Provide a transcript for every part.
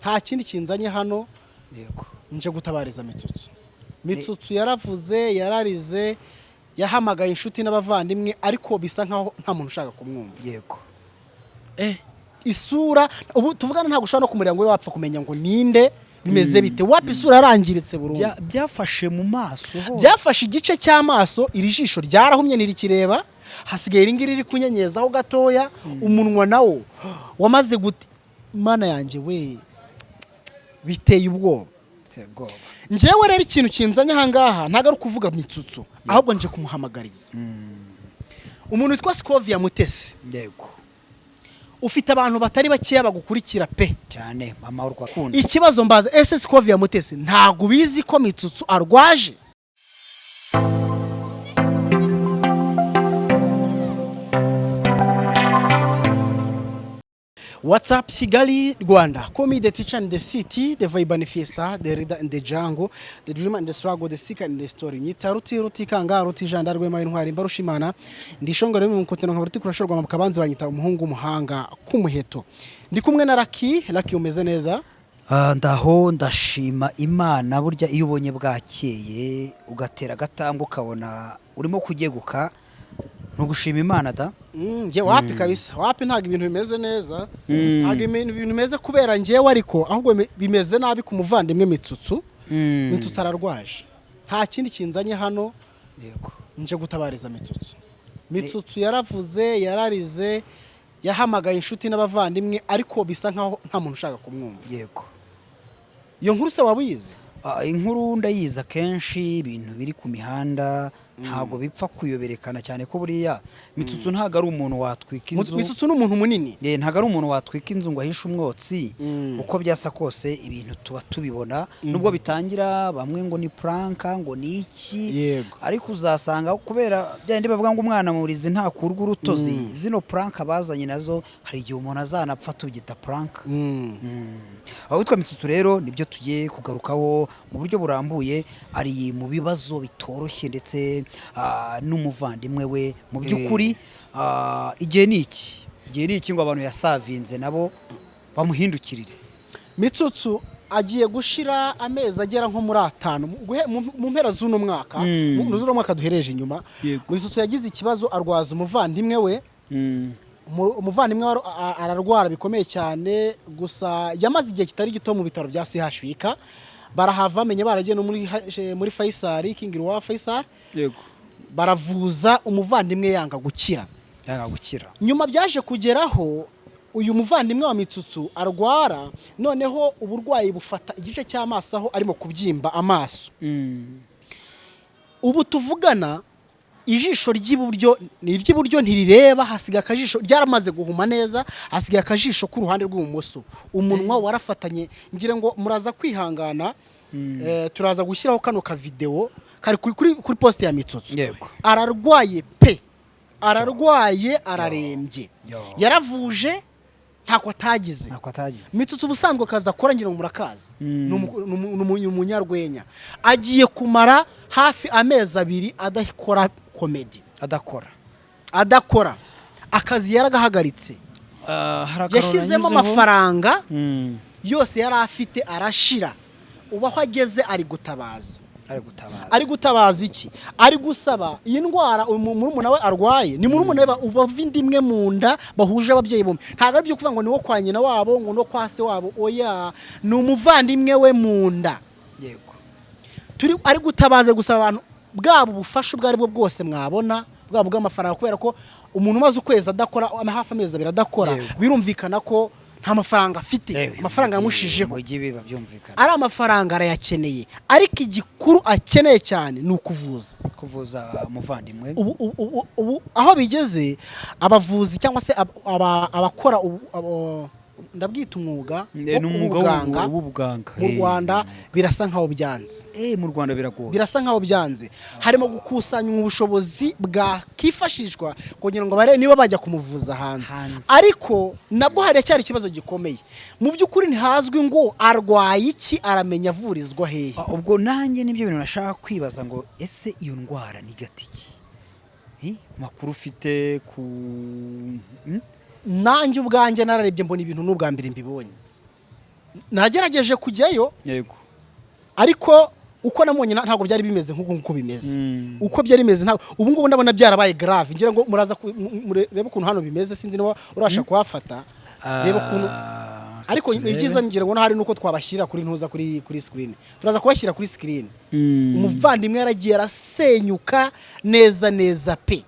nta kindi kinzanye hano yego nje gutabariza Mitsutsu yaravuze yararize yahamagaye inshuti n'abavandimwe ariko bisa nkaho nta muntu ushaka kumwumva yego isura ubu tuvugana nta gushaka no kumurira ngo wapfa kumenya ngo ninde bimeze bite wapi isura yarangiritse burundu byafashe mu maso ho byafashe igice cy'amaso iri jisho ryarahumye ntirikireba hasigaye ringiri riri kunyenyezaho gatoya umunwa nawo wamaze guti mana yanjye we biteye ubwoba njyewe rero ikintu kinzanye ahangaha ntago ari kuvuga Mitsutsu ahubwo nje kumuhamagariza umuntu witwa Scovia Mutesi yego ufite abantu batari bakeya bagukurikira pe cyane mama urwa kundi ikibazo mbaza ese Scovia Mutesi ntago bizi ko Mitsutsu arwaje What's up Kigali Rwanda? Call me the teacher in the city, the vibe manifesta, the reader in the jungle, the dreamer in the struggle, the seeker in the story. Nyita ruti kanga ruti janda rwema intwari mbarushimana ndishongore mu mukoteno nkabuti kurashorwa mu kabanzi banyita umuhungu muhanga kumuheto. Ndi kumwe na Lucky umeze neza? Ndaho ndashima Imana burya iyo ubonye bwakeye ugatera gatambwe ukabona urimo kugeguka ntugushima Imana da nge wapi kabisa wapi ntago ibintu bimeze neza ntago ibintu bimeze kubera ngewe ariko ahubwo bimeze nabi ku muvandimwe Mitsutsu ararwaje nta kindi kinzanye hano yego nje gutabariza Mitsutsu yaravuze yararize yahamagaye inshuti n'abavandimwe ariko bisa nkaho nta muntu ushaka kumwumva yego iyo nkuru se wabizi inkuru ndayiza kenshi ibintu biri ku mihanda ntago bipfa kuyoberekana cyane ko buriya Mitsutsu ntago ari umuntu watwika inzu Mitsutsu ni umuntu munini ntago ari umuntu watwika inzu ngo ahishe umwotsi uko byasa kose ibintu tuba tubibona nubwo bitangira bamwe ngo ni prank ngo ni iki ariko uzasanga kubera byandi bavuga ngo umwana murizi nta kurwa urutozi zino prank bazanye nazo hari igihe umuntu azanapfa tubyita prank aho witwa Mitsutsu rero nibyo tugiye kugarukaho mu buryo burambuye ari mu bibazo bitoroshye ndetse n'umuvandimwe we mu by'ukuri igihe ni iki ngo abantu yasavinze nabo bamuhindukirire Mitsutsu agiye gushira amezi agera nko muri 5 mu mpera z'uno mwaka n'uzuno mwaka duhereje inyuma Mitsutsu yagize ikibazo arwaza umuvandimwe we umuvandimwe ararwara bikomeye cyane gusa yamaze igihe kitari gito mu bitaro bya CHUK barahava amenye baragiye no muri Faisal King wa Faisal yego baravuza umuvandimwe yanga gukira nyuma byaje kugeraho uyu muvandimwe wa Mitsutsu arwara noneho uburwayi bufata igice cy'amaso aho arimo kubyimba amaso ubu tuvugana ijisho ry'iburyo ntirireba hasiga akajisho ryaramaze guhuma neza hasiga akajisho ku ruhande rw'ibumoso umunwa warafatanye ngira ngo muraza kwihangana turaza gushyiraho kano ka video kari kuri post ya Mitsutsu ararwaye pe ararwaye ararembye yaravuje ntako atagize Mitsutsu ubusanzwe kaza akora ngira ngo murakaza ni umunyarwenya agiye kumara hafi amezi 2 adakora comedy adakora akazi yaragahagaritse yashyizemo amafaranga yose yari afite arashira ubaho ageze ari gutabaza iki ari gusaba iyi ndwara murumuna we arwaye ni murumuna we ubava indimwe mu nda bahuje ababyeyi bombi ntago ari byo kuvuga ngo ni wo kwa nyina wabo ngo no kwa se wabo oya ni umuvandimwe we mu nda yego turi ari gutabaza gusaba abantu bwabo ubufasha ubwo ari bwo bwose mwabona bwabo bw'amafaranga kubera ko umuntu umaze ukwezi adakora hafi amezi 2 adakora birumvikana ko nta mafaranga afite amafaranga yamushijeho ari amafaranga arayakeneye ariko igikuru akeneye cyane ni kuvuza umuvandimwe ubu aho bigeze abavuzi cyangwa se abakora ndabwita umwuga w'ubuganga mu Rwanda birasa nkaho byanze mu Rwanda biragoye birasa nkaho byanze harimo gukusanya ubushobozi bwakifashishwa kugira ngo bare niba bajya kumuvuza hanze ariko nabwo hari cyari ikibazo gikomeye mu by'ukuri ntihazwi ngo arwaye iki aramenya avurizwa hehe ubwo nanjye nibyo bintu nashaka kwibaza ngo ese iyo ndwara ni gatiki makuru ufite ku nanjye ubwanjye nararebye mbona ibintu n'ubwa mbere mbibonye nagerageje kujyayo yego ariko uko namubonye ntabwo byari bimeze nk'uko bimeze uko byari bimeze ntabwo ubu ngubu ndabona byarabaye grave ngira ngo muraza reba ukuntu hano bimeze sinzi niba urasha kuhafata reba ukuntu ariko ibyiza ngira ngo hari nuko twabashyira kuri ntuza kuri screen turaza kubashyira kuri screen umuvandimwe yaragiye arasenyuka neza pe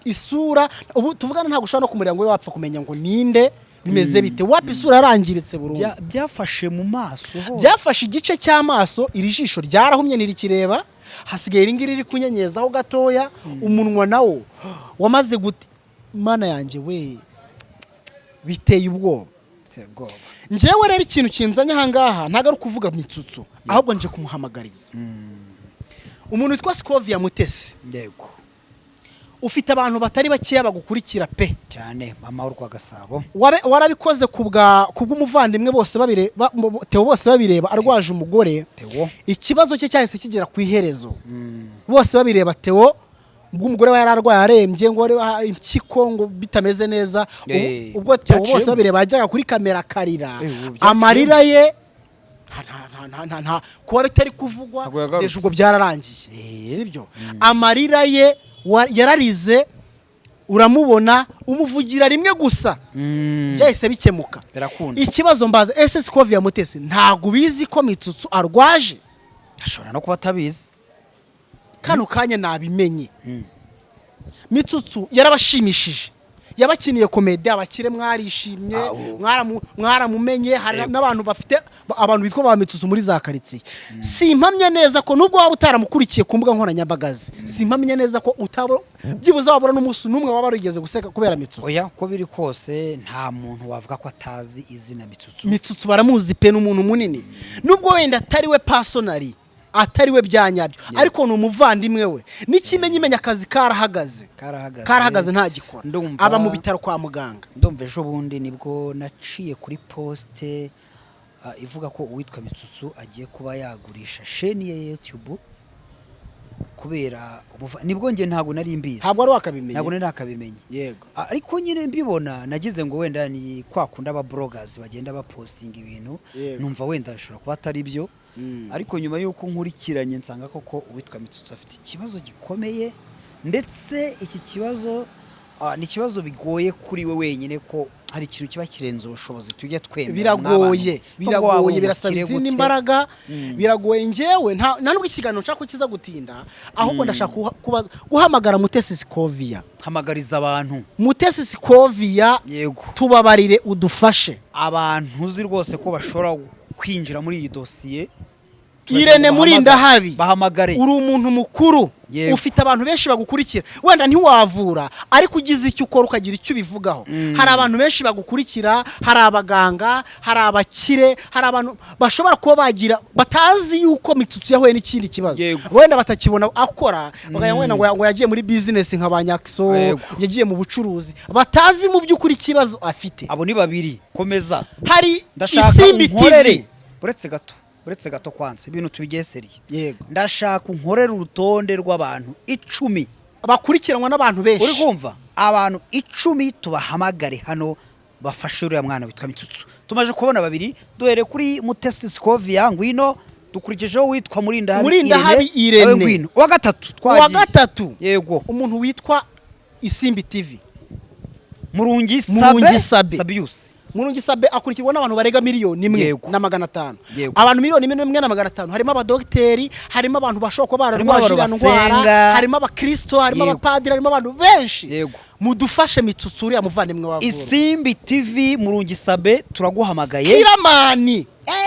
isura ubu tuvugana ntabwo ushobora no kumurira ngo we wapfa kumenya ngo ninde bimeze bite wapi isura yarangiritse burundu byafashe mu maso ho byafashe igice cy'amaso iri jisho ryarahumye ntirikireba hasigaye iringiri riri kunyenyezaho gatoya umunwa nawo wamaze guti mana yanjye we biteye ubwoba njyewe rero ikintu kinzanye ahangaha ntago ari kuvuga Mitsutsu ahubwo nje kumuhamagariza umuntu witwa Scovia Mutesi yego ufite abantu batari bakeya bagukurikira pe cyane mama w'urwa Gasabo warabikoze kubw'umuvandimwe bose Theo bose babireba arwaje umugore ikibazo cye cyahise kigera ku iherezo bose babireba Theo ubw'umugore we yararwaye arembye ngo impyiko ngo bitameze neza ubwo Theo bose babireba yajyaga kuri kamera karira amarira ye nta kuba bitari kuvugwa deje ubwo byararangiye sibyo amarira ye yararize uramubona umuvugira rimwe gusa byahise bikemuka ikibazo mbaza SS Scovia Mutesi ntago bizi ko Mitsutsu arwaje ashobora no kuba atabizi kano kanya nabimenye Mitsutsu yarabashimishije yabakiniye komedi abakire mwarishimye mwaramumenye hari n'abantu bafite abantu bitwa ba Mitsutsu muri za karitsiye simpamye neza ko nubwo waba utaramukurikiye ku mbuga nkoranyambagazi simpamye neza ko byibuze wabura n'umunsi n'umwe waba warigeze guseka kubera Mitsutsu oya ko biri kose nta muntu wavuga ko atazi izina Mitsutsu baramuzi pe n'umuntu munini nubwo wenda atari we personally atari we byanyabyo ariko ni umuvandimwe we n'ikimenyimenya akazi karahagaze nta gikora aba mu bitaro kwa muganga ndumva ejo bundi nibwo naciye kuri poste ivuga ko uwitwa Mitsutsu agiye kuba yagurisha chaîne ya YouTube kubera nibwo nge ntabwo nari mbizi ntabwo ari wakabimenye ntabwo nari nakabimenye yego ariko nyine mbibona nagize ngo wenda ni kwakunda aba bloggers bagenda bapostinga ibintu numva wenda bishobora kuba atari byo ariko nyuma yuko nkurikiranye nsanga koko uwitwa Mitsutsu afite ikibazo gikomeye ndetse iki kibazo ni ikibazo bigoye kuri we wenyine ko hari ikintu kiba kirenze ubushobozi tujye twemera biragoye birasaba izindi imbaraga biragoye ngewe nta nubwo ikiganiro nshaka kiza gutinda ahubwo ndashaka guhamagara Mutesi Scovia hamagariza abantu Mutesi Scovia yego tubabarire udufashe abantu uzi rwose ko bashobora kwinjira muri iyi dosiye Irene Murinda habi bahamagare uri umuntu mukuru ufite abantu benshi bagukurikira wenda ntiwavura ariko ugize icyo ukora ukagira icyo bivugaho hari abantu benshi bagukurikira hari abaganga hari abakire hari abantu bashobora kuba bagira batazi yuko Mitsutsu yahuye n'ikindi kibazo wenda batakibona akora bagaya wenda ngo yagiye muri business nka Banyakso yagiye mu bucuruzi batazi mu by'ukuri kibazo afite abo ni babiri komeza hari Isimbi TV buretse gato kwanze ibintu tubigeseriye yego ndashaka unkorera urutonde rw'abantu 10 bakurikiranwa n'abantu benshi uri kumva abantu 10 tubahamagare hano bafashe uriya mwana witwa Mitsutsu tumaje kubona babiri duhere kuri Mutesi Scovia ngwino dukurikijeho witwa Murinda habi Irene ngwino wa gatatu yego umuntu witwa Isimbi TV Murungi Sabius Murungi Sabe akurikirwa n'abantu barega miliyoni 1.5 abantu miliyoni 1.5 harimo abadokiteri harimo abantu bashobora kuba bararwaje indwara harimo abakristo harimo abapadiri harimo abantu benshi mudufashe Mitsutsu uriya muvandimwe wavura Isimbi TV Murungi Sabe turaguhamagaye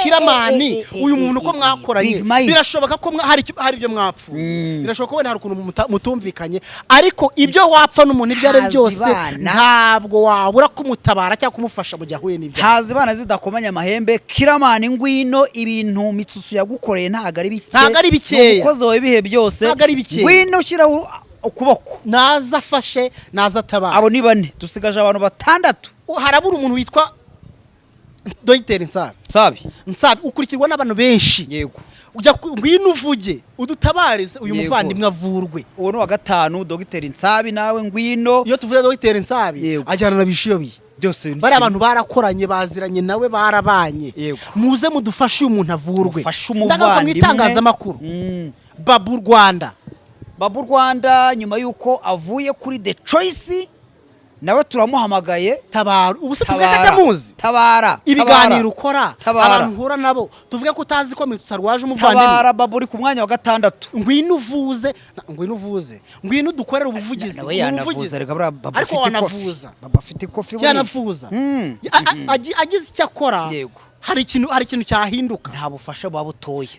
Kiramani uyu muntu ko mwakoranye birashoboka ko hari ibyo mwapfu birashoboka ko wenda hari ukuntu mutumvikanye ariko ibyo wapfa n'umuntu ibyo ari byose ntabwo wabura kumutabara cyangwa kumufasha mu gihe ahuye n'ibyo hazi bana zidakomanya amahembe Kiramani ngwino ibintu Mitsutsu yagukoreye ntago ari bikeya ukoze we bihe byose ngwino ushyira ukuboko naza afashe naza atabara abo ni 4 dusigaje abantu 6 harabura umuntu witwa Dr. Nsabi ukurikirwa n'abantu benshi yego ujya ngwino uvuge udutabarize uyu muvandimwe avurwe uwo no wa 5 Dr. Nsabi nawe ngwino iyo tuvuze Dr. Nsabi ajyana na bishiyobi byose bari abantu barakoranye baziranye nawe barabanye muze mudufashe uyu muntu avurwe ndagaruka mu itangazamakuru Babu Rwanda nyuma yuko avuye kuri The Choice nawe turamuhamagaye Tabara ubu se tuvuge ko atamuzi Tabara ibiganiro ukora abantu hura nabo tuvuge ko utazi ko Mitsutsu arwaje umuvandimwe Tabara Babu uri ku mwanya wa 6 ngwino uvuze ngwino dukorera ubuvugizi ariko wanavuza Baba afite ikofi yanavuza agize icyo akora hari ikintu cyahinduka nta bufasha babutoye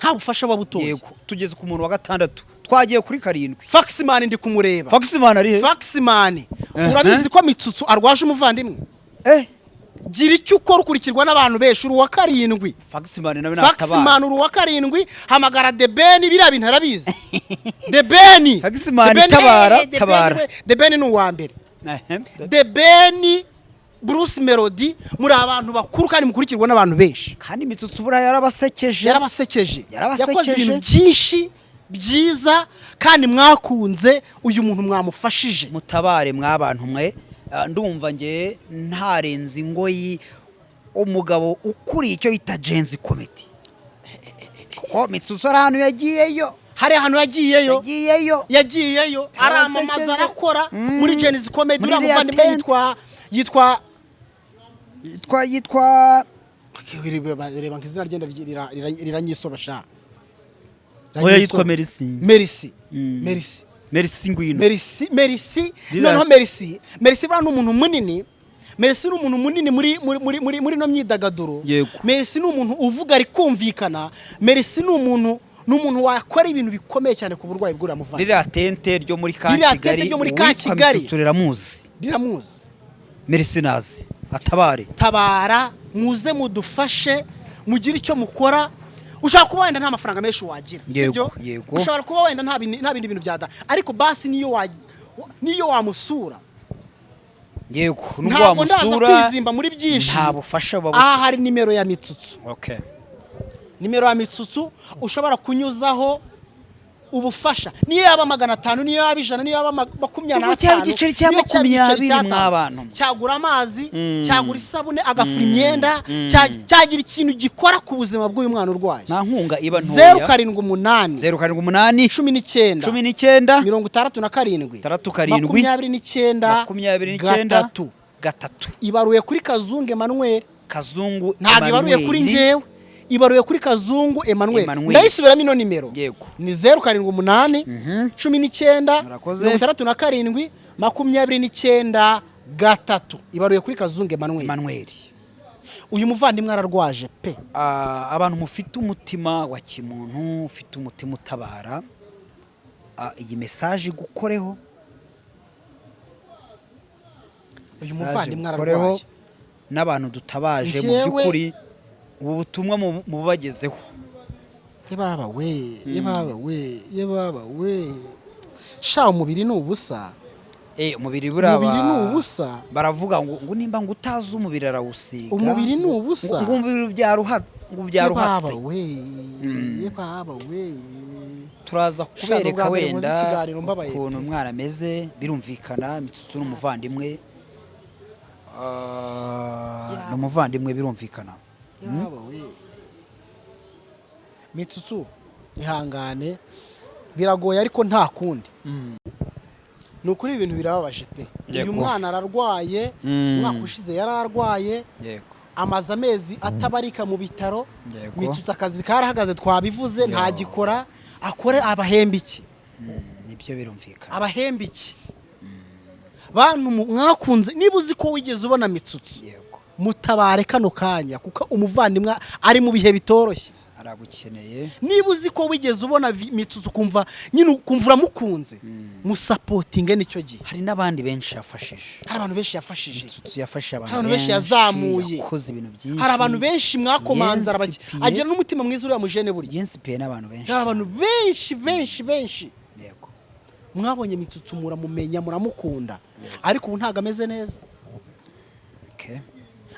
yego tugeze ku muntu wa 6 twagiye kuri 7 Faxman ndi kumureba Faxman ari he Faxman urabizi ko Mitsutsu arwaje umuvandimwe gira icyo ukora ukurikirwa n'abantu benshi uruwa 7 Faxman nawe natabara Faxman uruwa 7 hamagara The Ben biriya bintu arabizi The Ben Faxman tabara The Ben ni uwa mbere The Ben Bruce Melody muri abantu bakuru kandi mukurikirwa n'abantu benshi kandi Mitsutsu bura yarabasekeje yakoze ibintu byinshi byiza kandi mwakunze uyu muntu mwamufashije mutabare mwabantu mwe ndumva nge ntarenze ingoyi umugabo ukuri icyo bita Genzi Comedy kuko Mitsutsu ari ahantu yagiyeyo aramamaza arakora muri Genzi Comedy uramuvandimwe yitwa reba nk'izina ryenda riranyisobasha oya yitwa Merci ngwino Merci noneho Merci bana n'umuntu munini Merci n'umuntu munini muri no myidagaduro Merci n'umuntu uvuga ari kumvikana Merci n'umuntu wakora ibintu bikomeye cyane ku burwayi bw'uramuvana rira tente ryo muri Kigali riramuzi Merci nazi tabara muze mudufashe mugira icyo mukora ushaka kuba wenda nta mafaranga menshi wagira sibyo ushobora kuba wenda nta bindi bintu byada ariko basi niyo wamusura yego nubwo wamusura kwizimba muri byinshi nta bufasha hari nimero ya Mitsutsu nimero ya Mitsutsu ushobora kunyuzaho ubufasha niyo yaba 500 niyo yaba 100 niyo yaba 25 igiceri cya 20 mw'abantu cyagura amazi cyagura isabune agafura imyenda cyagira ikintu gikora ku buzima bw'uyu mwana urwaye nta nkunga iba ntoya 078 19 27 gatatu ibaruye kuri Kazungu Emmanuel ntabwo ibaruye kuri njyewe ibaruye kuri Kazungu Emmanuel ndayisubiramo ino nimero ni 078 19 27 gatatu ibaruye kuri Kazungu Emmanuel uyu muvandimwe ararwaje pe abantu mufite umutima wa kimuntu ufite umutima utabara iyi message gukoreho uyu muvandimwe ararwaje n'abantu dutabaje mu by'ukuri ubu butumwa mubagezeho yebaba we sha umubiri ni ubusa umubiri buraba ni ubusa baravuga ngo nimba ngo utazi umubiri arawusiga umubiri ni ubusa ngo umubiri byaruhatse yebaba we turaza kubereka wenda ukuntu umwana ameze birumvikana Mitsutsu n'umuvandimwe n'umuvandimwe birumvikana Mitsutsu ihangane biragoye ariko nta kundi nukuri ibintu birababaje pe uyu mwana ararwaye umwaka ushize yararwaye amaze amezi atabarika mu bitaro Mitsutsu akazi karahagaze twabivuze nta gikora akore abahembiki nibyo birumvikana abahembiki bantu mwakunze niba uzi ko wigeze ubona Mitsutsu mutabare kano kanya kuko umuvandimwe ari mu bihe bitoroshye aragukeneye niba uzi ko wigeze ubona Mitsutsu kumva nyine ukumva uramukunze musapotinge nicyo gihe hari n'abandi benshi yafashije hari abantu benshi yafashije Mitsutsu yafashe abantu benshi yazamuye yakoze ibintu byinshi hari abantu benshi mwakomanza agira n'umutima mwiza uriya mujene buri yensipiye n'abantu benshi abantu benshi yego mwabonye Mitsutsu muramumenya muramukunda ariko ubu ntago ameze neza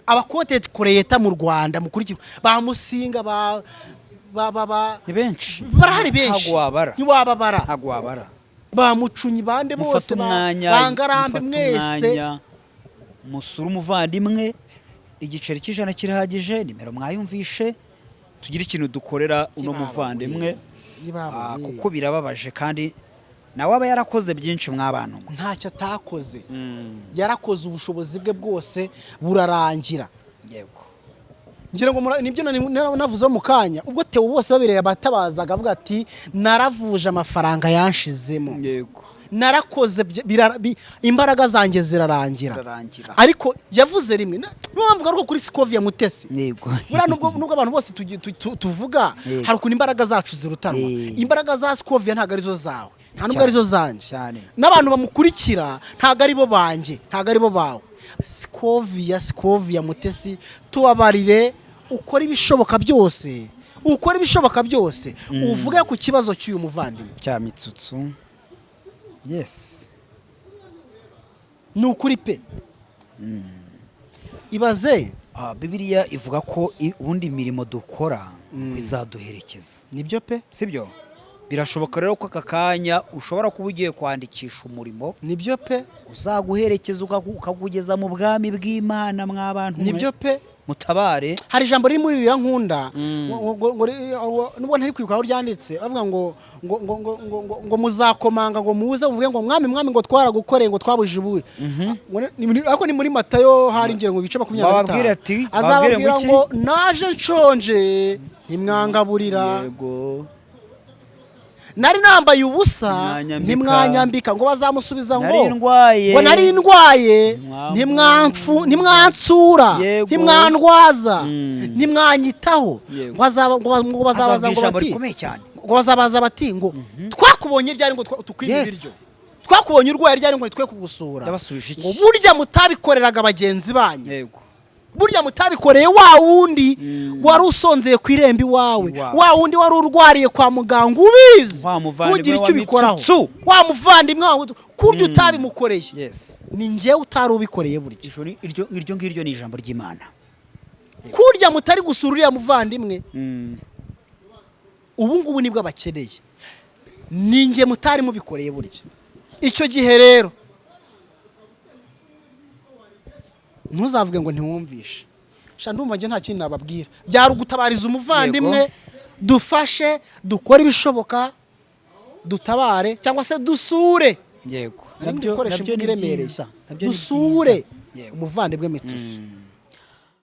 abakotet creator mu Rwanda mukurikira bamusinga ni benshi barahari benshi ntiwababara bamucunyi bande bose bangarambe mwese musura umuvandimwe, igiceri cy'ijana kirahagije, nimero mwayumvishe, tugire ikintu dukorera uno muvandimwe kuko birababaje kandi nawe aba yarakoze byinshi mw'abantu. ntacyo atakoze, yarakoze ubushobozi bwe bwose burarangira. Yego, ngira ngo nibyo navuze mu kanya, ubwo Theo bose babireba batabazaga avuga ati naravuje amafaranga yanshizemo. yego, narakoze imbaraga zanjye zirarangira. Ariko yavuze rimwe n'ubwo ari kuri Scovia Mutesi. Yego, buriya nubwo abantu bose tuvuga hari ukuntu imbaraga zacu zirutanwa. Imbaraga za Scovia ntabwo arizo zawe, nta nubwo arizo zanjye, n'abantu bamukurikira ntabwo aribo banjye, ntabwo aribo bawe. Scovia Mutesi, tubabarire, ukora ibishoboka byose, uvuge ku kibazo cy'uyu muvandimwe cya Mitsutsu. Yes, ni ukuri pe. Ibaze, Bibiliya ivuga ko ubundi imirimo dukora izaduherekeza. Nibyo pe, sibyo? Birashoboka rero ko aka kanya ushobora kuba ugiye kwandikisha umurimo. Nibyo pe, uzaguherekeza ukakugeza mu bwami bw'Imana mw'abantu. Nibyo pe, mutabare. Hari ijambo riri muri Bibiliya nkunda, nubwo ntari kwibuka aho ryanditse, bavuga ngo muzakomanga ngo muze muvuge ngo mwami ngo twaragukoreye ngo twabujije ubuwe. Ariko ni muri Matayo hari ngire ngo ibice 25. Azababwira ngo naje nshonje ntimwangaburira. Yego. Nari nambaye ubusa ntimwanyambika. Ngo bazamusubiza ngo nari ndwaye ntimwansura, ntimwandwaza, ntimwanyitaho. Ngo bazabaza bati ngo twakubonye ryari ngo tukwime ibiryo, twakubonye urwaye ryari ngo twe kugusura. Ngo burya mutabikoreraga bagenzi banyu. Yego, burya mutabikoreye wa wundi wari usonzeye ku irembo iwawe, wa wundi wari urwariye kwa muganga ubizi, ugira icyo ubikoraho. Wa muvandimwe wawe kurya utabimukoreye, ni njyewe utari ubikoreye. Burya iryo ngiryo ni ijambo ry'Imana. Kurya mutari gusura uriya muvandimwe, ubu ngubu nibwo abakeneye, ni njye mutari mubikoreye. Burya icyo gihe rero ntuzavuge ngo ntiwumvishe. Ndumva njye nta kintu nababwira, byari ugutabariza umuvandimwe. Dufashe, dukore ibishoboka, dutabare cyangwa se dusure. Yego, nabyo iremereye, dusure umuvandimwe Mitsutsu.